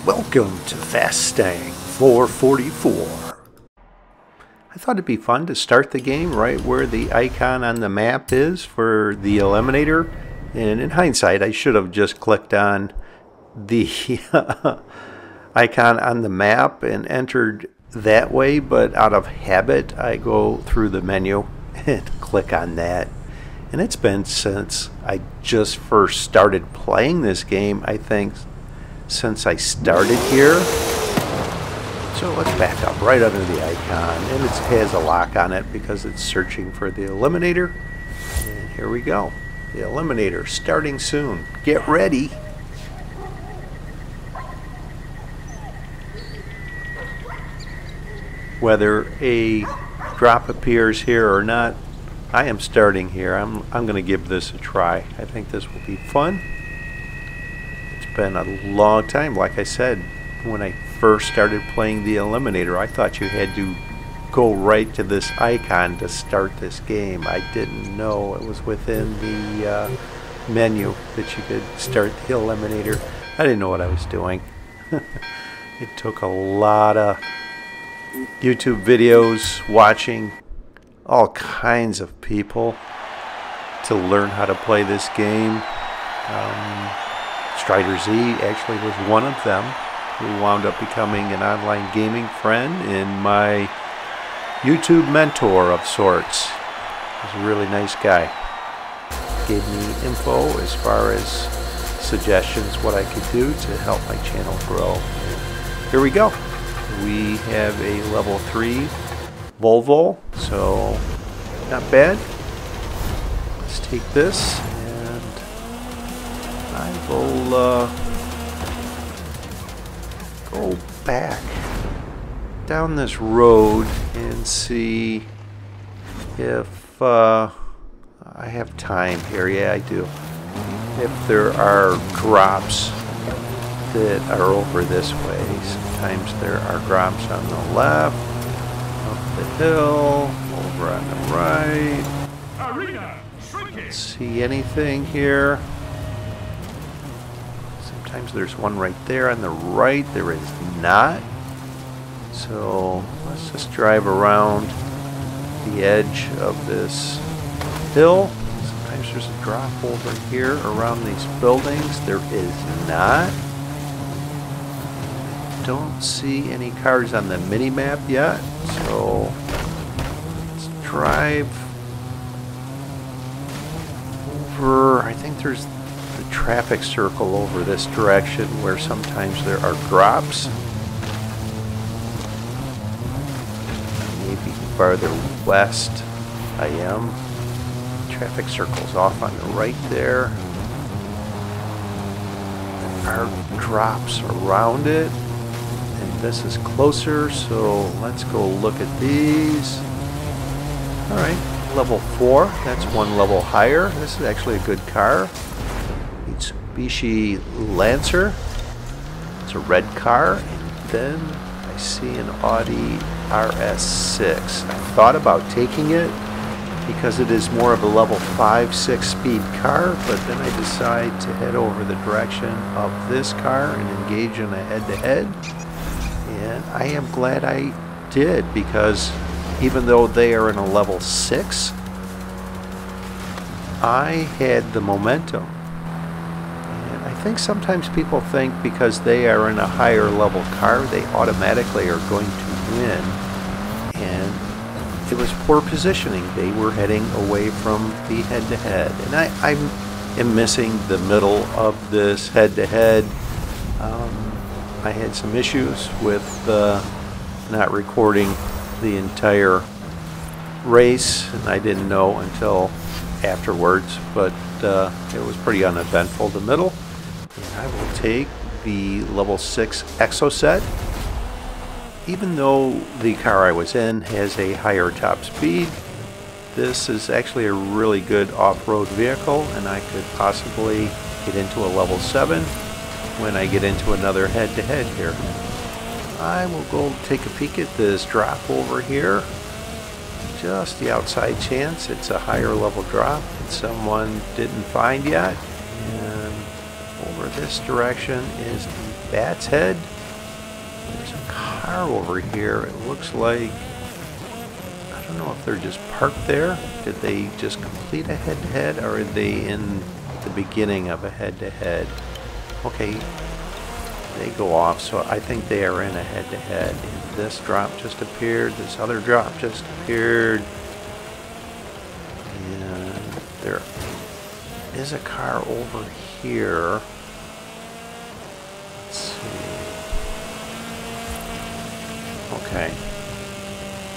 Welcome to Fastang 444. I thought it'd be fun to start the game right where the icon on the map is for the eliminator, and in hindsight I should have just clicked on the icon on the map and entered that way, but out of habit I go through the menu and click on that. And it's been since I just first started playing this game, I think since I started here. So let's back up right under the icon, and it has a lock on it because it's searching for the eliminator. And here we go. The eliminator starting soon. Get ready. Whether a drop appears here or not, I am starting here. I'm going to give this a try. I think this will be fun. It's been a long time. Like I said, when I first started playing the eliminator, I thought you had to go right to this icon to start this game. I didn't know it was within the menu that you could start the eliminator. I didn't know what I was doing. It took a lot of YouTube videos, watching all kinds of people to learn how to play this game. Strider Z actually was one of them who wound up becoming an online gaming friend and my YouTube mentor of sorts. He's a really nice guy. Gave me info as far as suggestions what I could do to help my channel grow. Here we go. We have a level 3 Volvo, so not bad. Let's take this and I will go back down this road and see if I have time here. Yeah, I do. If there are drops that are over this way. Sometimes there are drops on the left, up the hill, over on the right. Don't see anything here. Sometimes there's one right there on the right. There is not. So let's just drive around the edge of this hill. Sometimes there's a drop over here around these buildings. There is not. Don't see any cars on the mini-map yet, so let's drive over. I think there's the traffic circle over this direction where sometimes there are drops. Maybe farther west I am. Traffic circle's off on the right there. There are drops around it. This is closer, so let's go look at these. Alright, level 4, that's one level higher. This is actually a good car. Mitsubishi Lancer. It's a red car. And then I see an Audi RS6. I thought about taking it because it is more of a level 5-6 speed car, but then I decide to head over the direction of this car and engage in a head-to-head. And I am glad I did, because even though they are in a level 6, I had the momentum. And I think sometimes people think because they are in a higher level car, they automatically are going to win. And it was poor positioning. They were heading away from the head-to-head. And I am missing the middle of this head-to-head. I had some issues with not recording the entire race, and I didn't know until afterwards, but it was pretty uneventful, the middle. And I will take the level 6 Exocet. Even though the car I was in has a higher top speed, this is actually a really good off-road vehicle, and I could possibly get into a level 7 when I get into another head-to-head here. I will go take a peek at this drop over here. Just the outside chance it's a higher level drop that someone didn't find yet. And over this direction is the Bat's Head. There's a car over here. It looks like, I don't know if they're just parked there. Did they just complete a head-to-head, or are they in the beginning of a head-to-head? Okay, they go off, so I think they are in a head-to-head. This drop just appeared. This other drop just appeared. And there is a car over here. Let's see. Okay.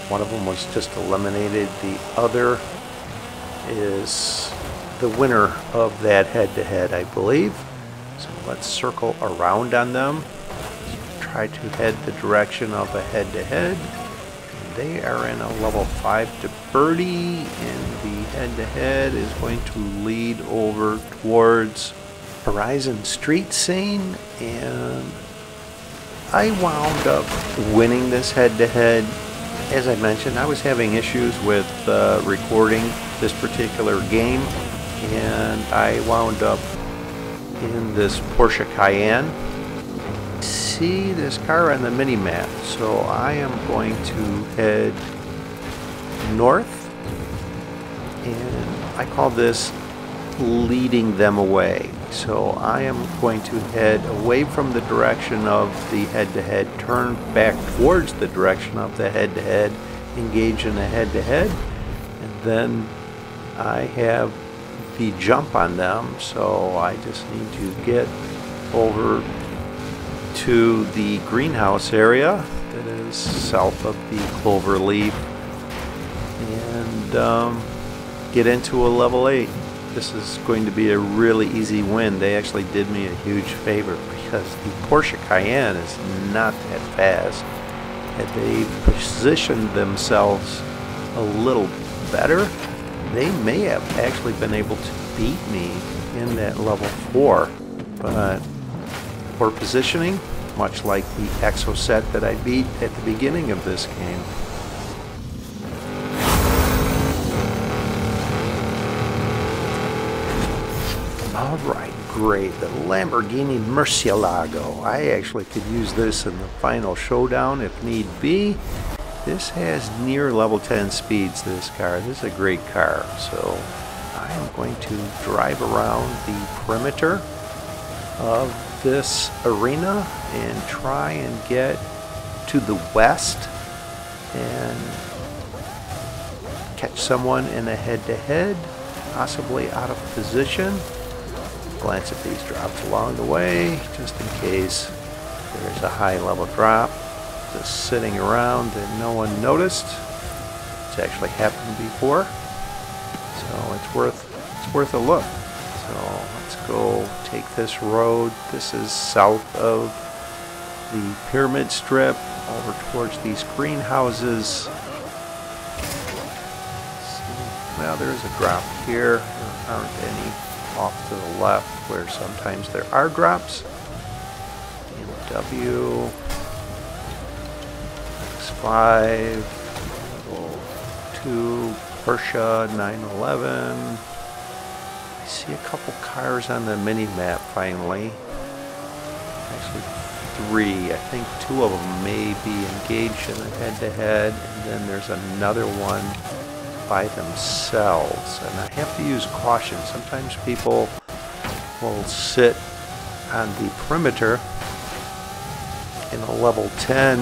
One of them was just eliminated. The other is the winner of that head-to-head, I believe. So let's circle around on them. Try to head the direction of a head-to-head. They are in a level 5 to birdie, and the head-to-head is going to lead over towards Horizon Street Scene, and I wound up winning this head-to-head. As I mentioned, I was having issues with recording this particular game, and I wound up in this Porsche Cayenne. See this car on the mini-map, so I am going to head north, and I call this leading them away. So I am going to head away from the direction of the head-to-head, turn back towards the direction of the head-to-head, engage in a head-to-head, and then I have the jump on them, so I just need to get over to the greenhouse area that is south of the clover leaf and get into a level 8. This is going to be a really easy win. They actually did me a huge favor because the Porsche Cayenne is not that fast. Had they positioned themselves a little better, they may have actually been able to beat me in that level 4, but poor positioning, much like the Exo set that I beat at the beginning of this game. Alright, great. The Lamborghini Murcielago. I actually could use this in the final showdown if need be. This has near level 10 speeds, this car. This is a great car. So I am going to drive around the perimeter of this arena and try and get to the west and catch someone in a head-to-head, possibly out of position. Glance at these drops along the way, just in case there's a high level drop just sitting around and no one noticed. It's actually happened before, so it's worth a look. So let's go take this road. This is south of the pyramid strip over towards these greenhouses. Well, there is a drop here. There aren't any off to the left where sometimes there are drops. BMW X5 level 2 Porsche 911. I see a couple cars on the mini map finally. Actually 3. I think 2 of them may be engaged in a head-to-head, and then there's another one by themselves, and I have to use caution. Sometimes people will sit on the perimeter in a level 10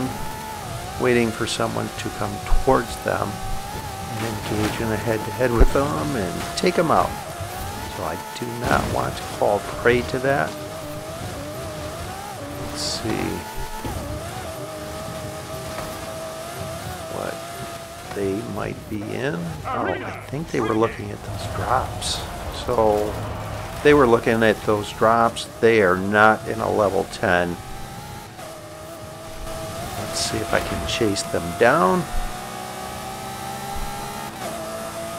waiting for someone to come towards them and engage in a head-to-head with them and take them out. So I do not want to fall prey to that. Let's see what they might be in. Oh, I think they were looking at those drops. So they were looking at those drops. They are not in a level 10. Let's see if I can chase them down.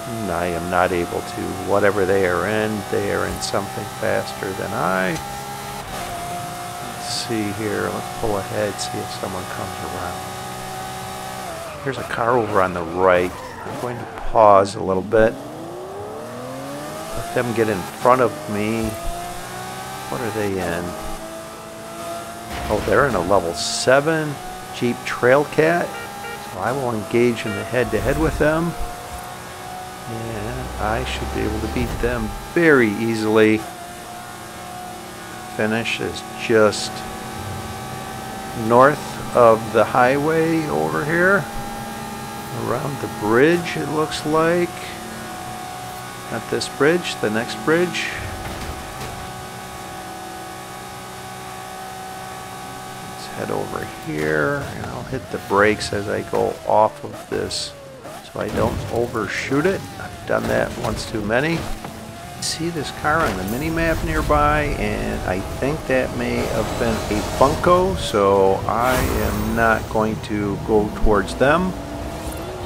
And I am not able to. Whatever they are in something faster than I. Let's see here. Let's pull ahead, see if someone comes around. Here's a car over on the right. I'm going to pause a little bit. Let them get in front of me. What are they in? Oh, they're in a level 7 Jeep Trailcat. So I will engage in a head-to-head with them. And I should be able to beat them very easily. Finish is just north of the highway over here. Around the bridge, it looks like. Not this bridge, the next bridge. Let's head over here, and I'll hit the brakes as I go off of this so I don't overshoot it. I've done that once too many. See this car on the mini-map nearby, and I think that may have been a Funko, so I am not going to go towards them.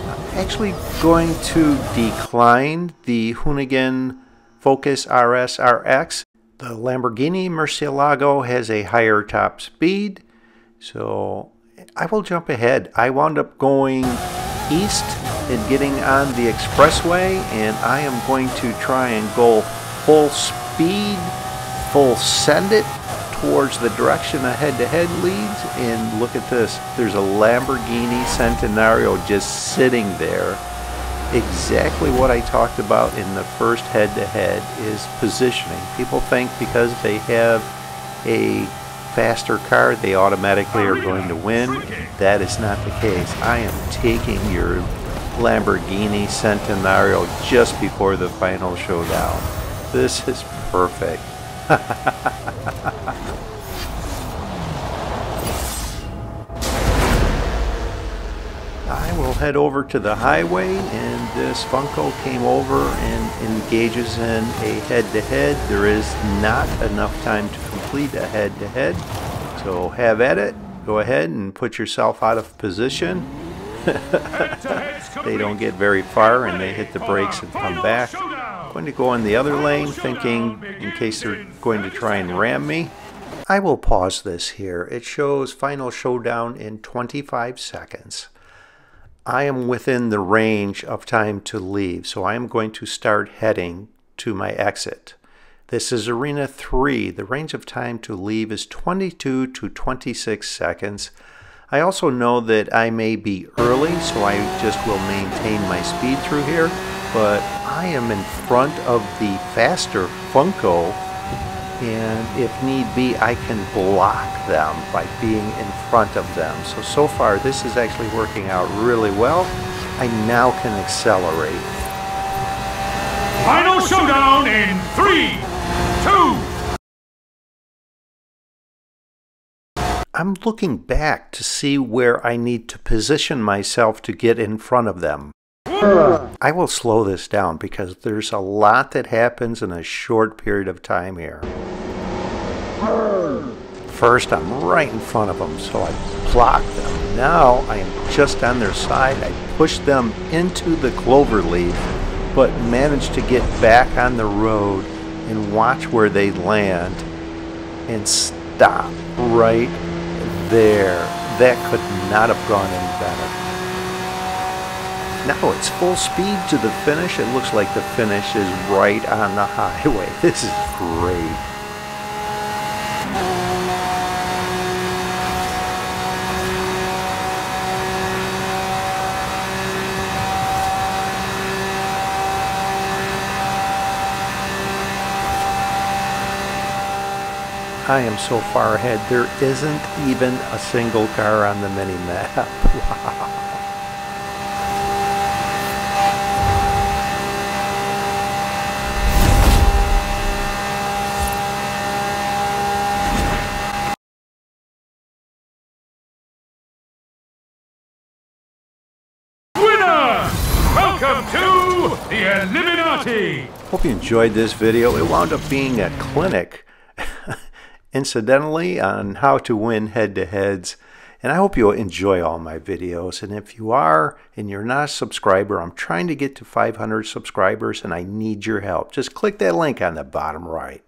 I'm actually going to decline the Hoonigan Focus RS RX. The Lamborghini Murcielago has a higher top speed, so I will jump ahead. I wound up going east and getting on the expressway, and I am going to try and go full speed, full send it towards the direction a head-to-head leads. And look at this, there's a Lamborghini Centenario just sitting there. Exactly what I talked about in the first head-to-head is positioning. People think because they have a faster car they automatically are going to win. That is not the case. I am taking your Lamborghini Centenario just before the final showdown. This is perfect. I will head over to the highway, and this Funko came over and engages in a head-to-head. There is not enough time to complete a head-to-head, so have at it. Go ahead and put yourself out of position. They don't get very far, and they hit the brakes and come back. I'm going to go in the other lane, thinking in case they're going to try and ram me. I will pause this here. It shows final showdown in 25 seconds. I am within the range of time to leave, so I am going to start heading to my exit. This is Arena 3. The range of time to leave is 22 to 26 seconds. I also know that I may be early, so I just will maintain my speed through here, but I am in front of the faster Funko, and if need be, I can block them by being in front of them. So far, this is actually working out really well. I now can accelerate. Final showdown in 3, 2. I'm looking back to see where I need to position myself to get in front of them. I will slow this down because there's a lot that happens in a short period of time here. First, I'm right in front of them, so I block them. Now I am just on their side. I push them into the clover leaf, but manage to get back on the road and watch where they land and stop right there. That could not have gone any better. Now it's full speed to the finish. It looks like the finish is right on the highway. This is great. I am so far ahead, there isn't even a single car on the mini-map. Wow. Winner! Welcome to the Illuminati! Hope you enjoyed this video. It wound up being a clinic, incidentally, on how to win head-to-heads. And I hope you'll enjoy all my videos. And if you are and you're not a subscriber, I'm trying to get to 500 subscribers and I need your help. Just click that link on the bottom right.